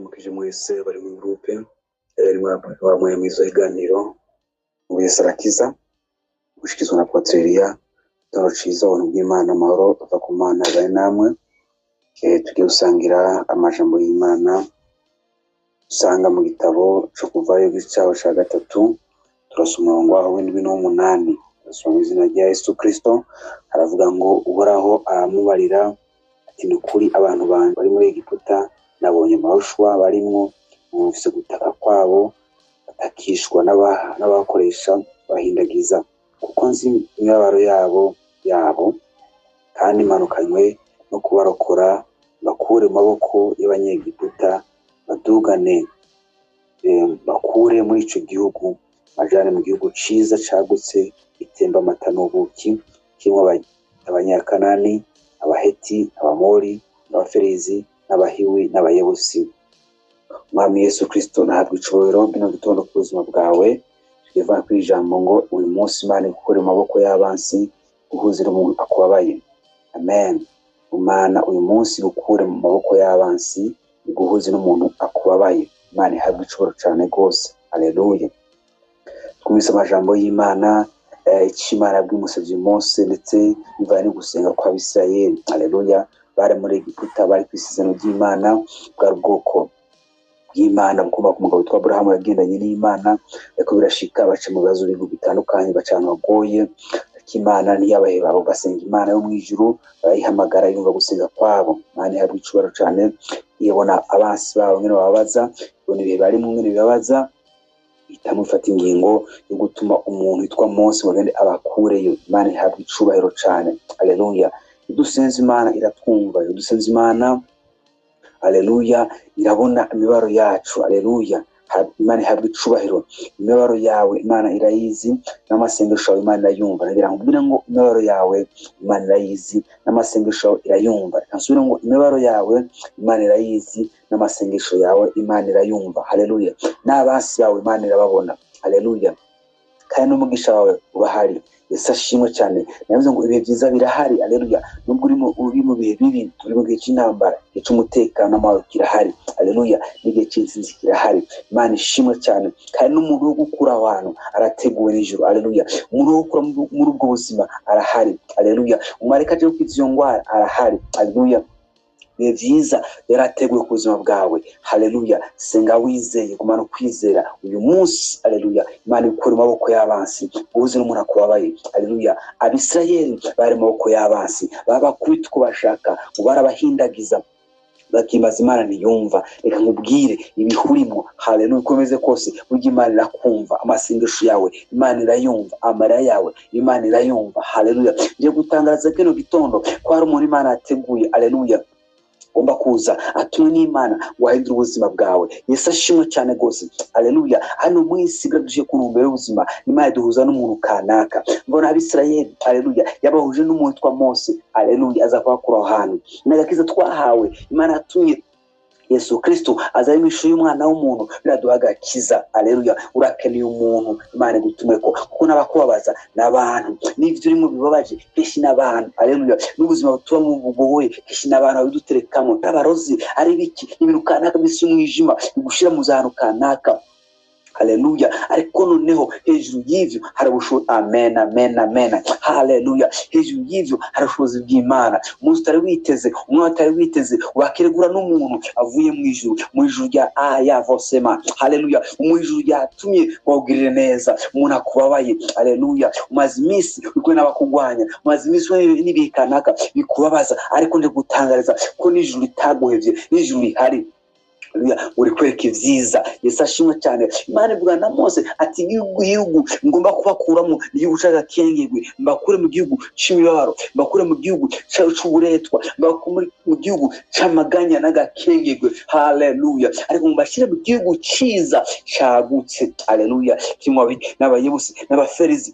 Mukije mwese bari mu groupe bamwe mu izo iganiro mu Yesarakiza gushikizwa na Poteria Toro ciza ubuntu bw'Imana amahoro ava ku Mana bari namwe tugiye gusangira amajambo y'Imana usanga mu gitabo cyo kuvayo gicaho ca gatatu turasoma ngo aho w'indwi n'umunani turasoma izina rya Yesu Kristo aravuga ngo uhoraho aramubarira ati nukuri abantu bari muri Egiputa nabonye amahuswa barimwo bumvise gutaka kwabo batakishwa n'abakoresha bahindagiza kuko nzi imibabaro yabo kandi manukanywe no kubarokora bakure mu maboko y'abanyegiputa badugane bakure muri ico gihugu bajane mu gihugu ciza cagutse itemba amata n'ubuki kimwe abanyakanani abaheti abamori abaferizi n'abahiwi n'abayebusi. Mwami Yesu Kristo nahabwa icubahiro bino gitondo ku buzima bwawe tugiye kuri ijambo ngo uyu munsi Imana ikure mu maboko y'abansi guhuzira umuntu akubabaye. Amen. Imana uyu munsi ukure mu maboko y'abansi guhuzira umuntu akubabaye. Imana ihabwa icubahiro cyane gose. Haleluya. Twumvise amajambo y'Imana ikimana bw'umusavyi Mose ndetse bivanye no gusenga kwa Bisirayeli. Haleluya. Bari muri Egiputa bari kwisizano ry'Imana bwa bwoko bw'Imana bukomba ku mugabo witwa Abrahamu yagendanye n'Imana ariko birashika baca mu bibazo bitandukanye bacana bagoye Imana ntiyabaheba basenga Imana yo mwijuru barayihamagara yumva gusenga kwabo. Imana yari icubaro cyane yebona abansi babo ngene bababaza ibone bihe bari mu ngene bibabaza itamufata ingingo yo gutuma umuntu witwa Mose wagende abakureyo. Imana ihabwa icubahiro cyane. Haleluya. Dusenze Imana iratwumva, dusenze Imana haleluya irabona imibaro yacu. Haleluya. Imana ihabwa icubahiro. Imibaro yawe Imana irayizi n'amasengesho yawe Imana irayumva. Nagira nkubwira ngo imibaro yawe Imana irayizi n'amasengesho yawe irayumva. Kansubira ngo imibaro yawe Imana irayizi n'amasengesho yawe Imana irayumva. Haleluya. N'abasi bawe Imana irababona. Haleluya. Kandi n'umugisha wawe ubahari. Yesu ashimwe cyane. Navuze ngo ibihe byiza birahari. Haleluya. Nubwo uri mu bihe bibi uri mu gihe cy'intambara cy'umutekano n'amahoro kirahari. Haleluya. N'igihe cy'insinzi kirahari. Imana ishimwe cyane. Kandi n'umuntu wo gukura abantu arateguwe n'ijuru. Haleluya. Umuntu wo gukura muri ubwo buzima arahari. Haleluya. Umareka aje kwiza iyo ngwara arahari. Haleluya. Bihe byiza yarateguwe ku buzima bwawe. Haleluya. Senga wizeye kumana kwizera uyu munsi. Haleluya. Imana ikura mu maboko y'abansi ubuze n'umuntu akubabaye. Haleluya. Abisirayeli bari mu maboko y'abansi babakubita uko bashaka barabahindagiza bakimaza Imana ntiyumva. Reka nkubwire ibihurimo. Haleluya. Ukomeze kose burya Imana irakumva. Amasengesho yawe Imana irayumva. Amarira yawe Imana irayumva. Haleluya. Ngiye gutangaza kino gitondo ko hari umuntu Imana yateguye. Haleluya. Ugomba kuza atumwe n'Imana wahindura ubuzima bwawe. Yesu ashimwe cyane gose. Haleluya. Hano mwisi braduje kurumbera ubuzima Imana duhuza n'umuntu kanaka. Mbona Abisirayeli haleluya yabahuje n'umuntu witwa Mose. Haleluya. Aza kwakura ahantu n'agakiza twahawe Imana yatumye Yesu Kristo azari misho y'umwana w'umuntu biraduhaga kiza. Haleluya. Urakeneye umuntu Imana gutumeko kuko nabakubabaza nabantu n'ivyo urimo bibabaje keshi n'abantu. Haleluya. N'ubuzima butuba mu bugoye keshi n'abantu biduterekamo abarozi ari biki ibintu kanaka bisi umwijima bigushira mu zantu kanaka. Haleluya. Ariko noneho hejuru y'ivyo harabusho. Amen. Amen. Amen. Haleluya. Hejuru y'ivyo harashobozi bw'Imana. Umuntu utari witeze umwana utari witeze wakiregura n'umuntu avuye mu ijuru rya yavosema. Haleluya. Mu ijuru ryatumye wabwirire neza umuntu akubabaye. Haleluya. Umaze iminsi uriko n'abakugwanya umaze iminsi n'ibihe kanaka bikubabaza ariko nje gutangariza ko n'ijuru ritaguhevye n'ijuru rihari. Uri kwereka ivyiza. Yesu ashimwe cyane. Imana ibwira na Mose ati igihugu ngomba kubakuramo igihugu cy'agakengegwe mbakure mu gihugu c'imibabaro mbakure mu gihugu c'uburetwa mbakure mu gihugu c'amaganya n'agakengegwe. Haleluya. Ariko mbashire mu gihugu ciza cagutse. Haleluya. Kimwe n'abayebusi n'abaferizi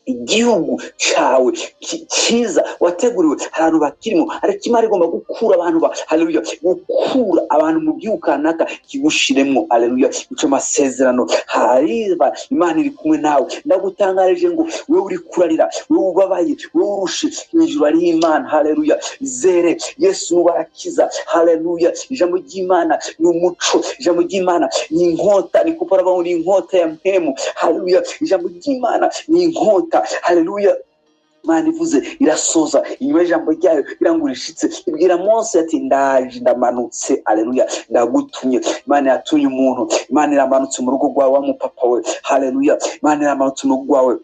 igihugu cawe cyiza wateguriwe abantu bakirimo, ariko Imana igomba gukura abantu haleluya, gukura abantu mu gihugu kanaka kigushiremo, haleluya, ico masezerano hariba Imana iri kumwe nawe. Ndagutangarije ngo wewe uri kurarira, wewe ubabaye, wewe urushe, hejuru ari Imana, haleluya, zere Yesu nubarakiza, haleluya. Ijambo ry'Imana ni umuco, ijambo ry'Imana ni inkota, ni kupora bawo, ni inkota ya mpemu, haleluya. Ijambo ry'Imana ni inkota, haleluya. Imana ivuze irasoza, inyuma y'ijambo ryayo irangurishitse ibwira Mose ati ndaje ndamanutse, haleluya, ndagutumye. Imana yatumye umuntu, Imana iramanutse mu rugo rwawe wa mupapa we, haleluya. Imana iramanutse mu rugo rwawe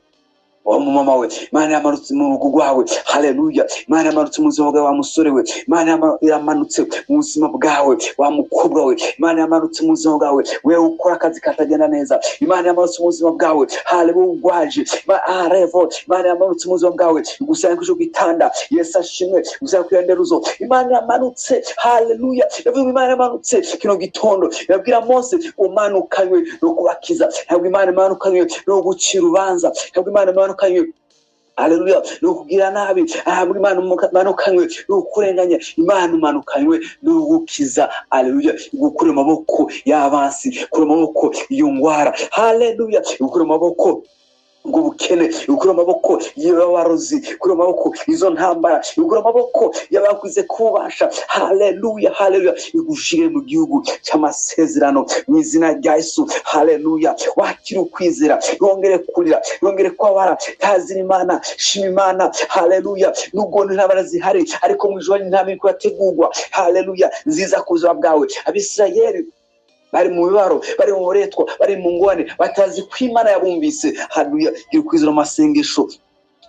wa mama we, Imana yamanutse mu rugo rwawe, haleluya. Imana yamanutse mu buzima bwawe wa musore we, Imana yamanutse mu buzima bwawe wa mukobwa we, Imana yamanutse mu buzima bwawe wewe ukora akazi katagenda neza, Imana yamanutse mu buzima bwawe, haleluya, ugwaje revo, Imana yamanutse mu buzima bwawe gusanga kujo gitanda, Yesu ashimwe, gusanga kuyanderuzo, Imana yamanutse, haleluya. Yavuze Imana yamanutse kino gitondo, yabwira Mose umanukanywe no kubakiza, ntabwo Imana imanukanywe no gucira urubanza, ntabwo Imana imanukanywe, haleluya, no kugira nabi, ntabwo Imana imanukanywe no kurenganya, Imana imanukanywe no gukiza, haleluya. Gukura amaboko y'abansi, gukura amaboko iyo ngwara, haleluya, gukura amaboko ngo bukene, gukura amaboko y'abarozi, gukura amaboko izo ntambara, gukura amaboko y'abakuze kubasha, haleluya, haleluya. Igushire mu gihugu cy'amasezerano mu izina rya Yesu, haleluya. Wakira ukwizera, yongere kurira, yongere kwabara, tazira Imana, shima Imana, haleluya. Nubwo ntabara zihari, ariko mu ijoro ntabwo kwategurwa, haleluya, nziza kuza bwawe. Abisirayeli bari mu bibaro, bari mu buretwa, bari mu ngwane, batazi ko Imana yabumvise, haleluya. Gira ukwizera amasengesho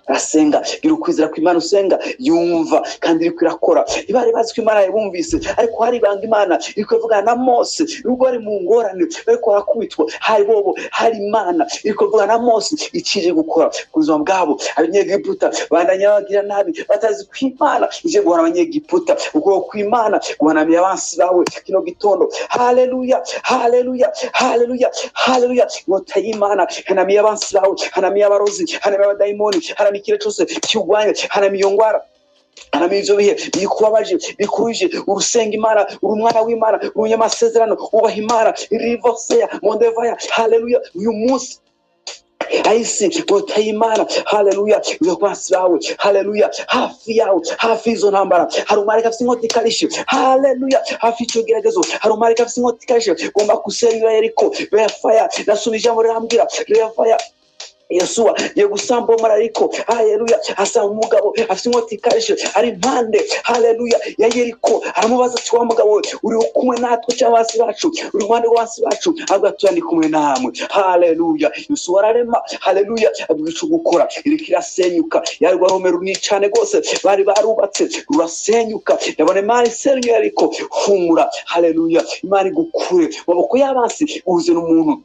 asenga, gira ukwizera ko Imana usenga yumva kandi iri kwirakora. Ibari bazi ko Imana yabumvise, ariko hari banga Imana iri kuvugana na Mose, nubwo ari mu ngorane, ariko arakubitwa, hari bobo, hari Imana iri kuvugana na Mose ikije gukora ku buzima bwabo. Abanyegiputa bandanya bagira nabi, batazi ko Imana ije guhana abanyegiputa, ubwo ko Imana guhanamira abansi bawe kino gitondo, haleluya, haleluya, haleluya, haleluya. Ngota y'Imana hanamiye abansi bawe, hanamiye abarozi, hanamiye abadayimoni, hanamiye ikire cyose cyugwanye, hanamiye ngwara, hanamiye ibyo bihe bikubabaje, bikuruje. Urusenga Imana, uri umwana w'Imana, umunyamasezerano, ubaha Imana, rivosea mondevaya, haleluya. Uyu munsi aisi ngota y'Imana, haleluya, uyo kwasi bawe, haleluya, hafi yawe, hafi izo ntambara hari umareka afite inkota ikarishe, haleluya. Hafi icyo geragezo hari umareka afite inkota ikarishe, ugomba gusenyera Yeriko, befaya. Nasoma ijambo rirambwira befaya, Yesuwa ye gusamba marariko, haleluya. Asa umugabo afite inkota ikarishe ari impande, haleluya, ya Yeriko. Aramubaza ati wa mugabo uri kumwe natwe cyangwa basi bacu, uri mwande wasi bacu? Agatuya ndi kumwe namwe, haleluya. Yesuwa ararema, haleluya, abwica gukora irikira senyuka, yarwa Romero ni cyane gose bari barubatse rurasenyuka. Yabone Imana isenye Yeriko, humura, haleluya. Imana igukure maboko y'abansi, uze n'umuntu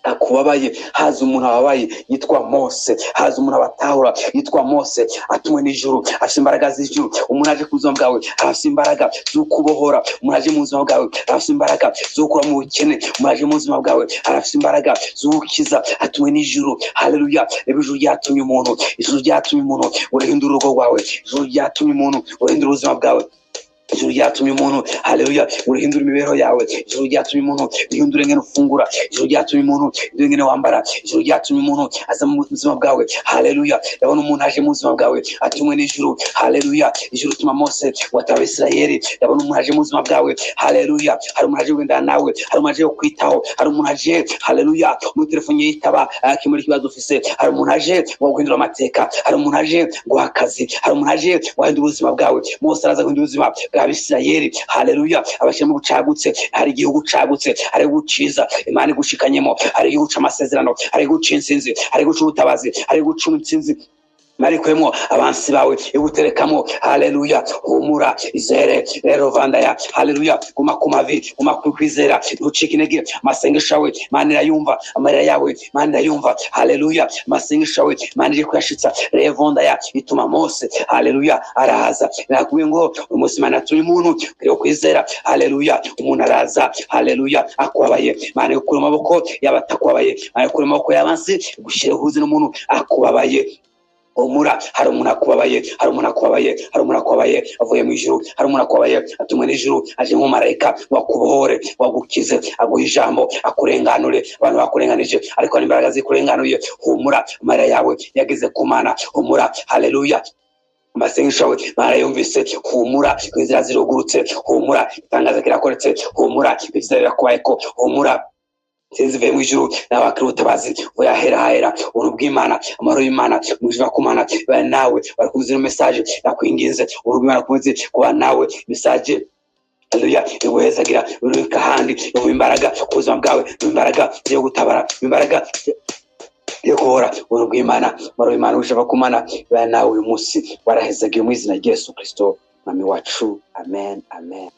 akubabaye. Haza umuntu ababaye yitwa Mose, haza umuntu abatahura yitwa Mose, atumwe n'ijuru, afite imbaraga z'ijuru. Umuntu aje kuzwa bwawe, afite imbaraga zo kubohora. Umuntu aje mu buzima bwawe, afite imbaraga zo gukura mu bukene. Umuntu aje mu buzima bwawe, afite imbaraga zo gukiza, atumwe n'ijuru, haleluya. Ijuru ryatumye umuntu, ijuru ryatumye umuntu urahindura urugo rwawe, ijuru ryatumye umuntu urahindura ubuzima bwawe, ijuru ryatumye umuntu, haleluya, urahindura imibereho yawe. Ijuru ryatumye umuntu urahindura ingene ufungura, ijuru ryatumye umuntu urahindura ingene wambara, ijuru ryatumye umuntu aza mu buzima bwawe, haleluya. Ndabona umuntu aje mu buzima bwawe atumwe n'ijuru, haleluya. Ijuru tuma Mose wataba Isirayeli. Ndabona umuntu aje mu buzima bwawe, haleluya. Hari umuntu aje wenda nawe, hari umuntu aje kwitaho, hari umuntu aje, haleluya, mu telefone yitaba akimuri kibazo ufise, hari umuntu aje guhindura amateka, hari umuntu aje guha akazi, hari umuntu aje guhindura ubuzima bwawe. Mose araza guhindura ubuzima Abisirayeli, haleluya. Abashyiramo gucagutse, hari igihugu cagutse, hari guciza Imana igushikanyemo, hari igihugu c'amasezerano, hari guca insinzi, hari guca ubutabazi, hari guca intsinzi, marikwemo abansi bawe ibuterekamo. Haleluya, humura, izere rero vandaya. Haleluya, guma kumavi, guma kwizera, ntucike intege. Amasengesho yawe Imana irayumva, amarira yawe Imana irayumva. Haleluya, amasengesho yawe Imana iri kuyashitsa. Revondaya ituma Mose, haleluya, araza. Nakubwiye ngo umunsi Imana turi muntu kuri kwizera. Haleluya, umuntu araza, haleluya, akubabaye. Imana ikura amaboko y'abatakwabaye, Imana ikura amaboko y'abansi gushira huzi n'umuntu akubabaye. Humura, hari umuntu akubabaye, hari umuntu akubabaye, hari umuntu akubabaye avuye mu ijuru, hari umuntu akubabaye atumwe n'ijuru, aje nk'umumarayika wakubohore, wagukize, aguha ijambo, akurenganure abantu bakurenganije, ariko n'imbaraga zikurenganuye. Humura, amarira yawe yageze ku Mana. Humura, haleluya, amasengesho yawe barayumvise. Humura, inzira zirugurutse. Humura, itangazo kirakoretse. Humura, ibyiza birakubayeko. Humura, sinzive mu ijuru n'abakiri ubutabazi uyahera ubuntu bw'Imana, amahoro y'Imana, umugisha ku Mana bari nawe. Bari kumva ino message nakwinginze, ubuntu bw'Imana kumeze kuba nawe. Message haleluya ibuhezagira urubika handi imbaraga ku buzima bwawe, imbaraga yo gutabara, imbaraga yo kuhora. Ubuntu bw'Imana, amahoro y'Imana, umugisha ku Mana bari nawe uyu munsi. Warahezagiye mu izina rya Yesu Kristo mwami wacu, amen, amen.